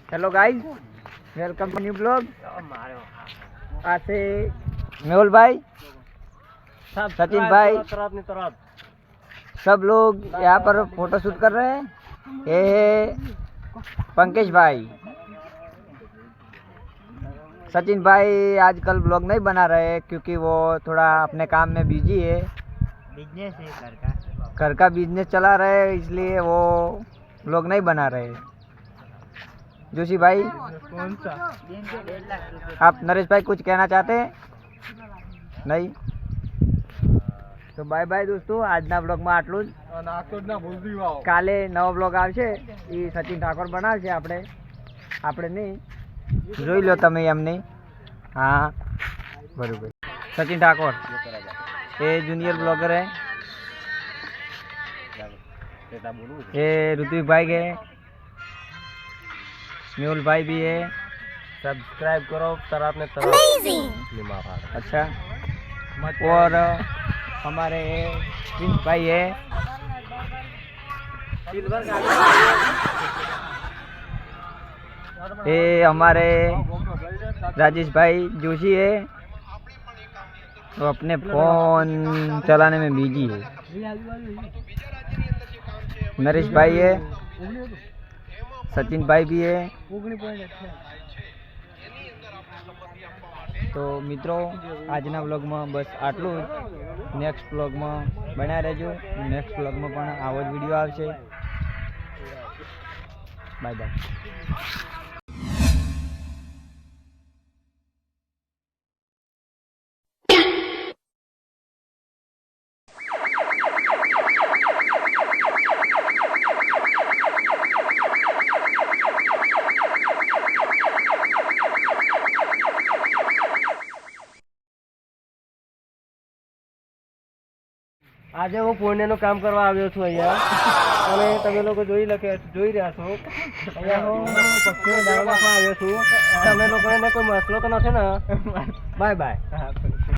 Hello guys, welcome to new blog. आज से मेहुल भाई, सचिन भाई, सब लोग यहाँ पर फोटो शूट कर रहे हैं। ये है पंकज भाई। सचिन भाई आजकल ब्लॉग नहीं बना रहे क्योंकि वो थोड़ा अपने काम में बिजी है। बिजनेस है घर का बिजनेस चला रहे हैं, इसलिए वो ब्लॉग नहीं बना रहे। जोशी भाई, कौन सा? आप नरेश भाई कुछ कहना चाहते हैं? नहीं तो બાય બાય દોસ્તો, આજના બ્લોગમાં આટલું જ। કાલે નવો બ્લોગ આવશે, એ સચિન ઠાકોર બનાવશે। આપણે નહીં, જોઈ લો તમે એમને। હા બરોબર, સચિન ઠાકોર એ જુનિयर ब्लॉगर है। ये ऋत्विक भाई है, मेहुल भाई भी है। सब्सक्राइब करो तरफ ने तरफ। अच्छा, और हमारे प्रिंस भाई है। ये हमारे राजेश भाई जोशी है, वो अपने फोन चलाने में बिजी है। नरेश भाई है, सचिन भाई भी है। तो मित्रों, આજના વ્લોગમાં બસ આટલું જ। નેક્સ્ટ વ્લોગમાં બન્યા રહેજો। નેક્સ્ટ વ્લોગમાં પણ આવો જ વિડીયો આવશે। Bye bye. આજે હું પુણ્યનું કામ કરવા આવ્યો છું અહીંયા, અને તમે લોકો જોઈ રહ્યા છો અહીંયા હું પક્ષીને દાણો નાખવા આવ્યો છું। તમે લોકોને કોઈ મસલો તો નથી ને? Bye bye.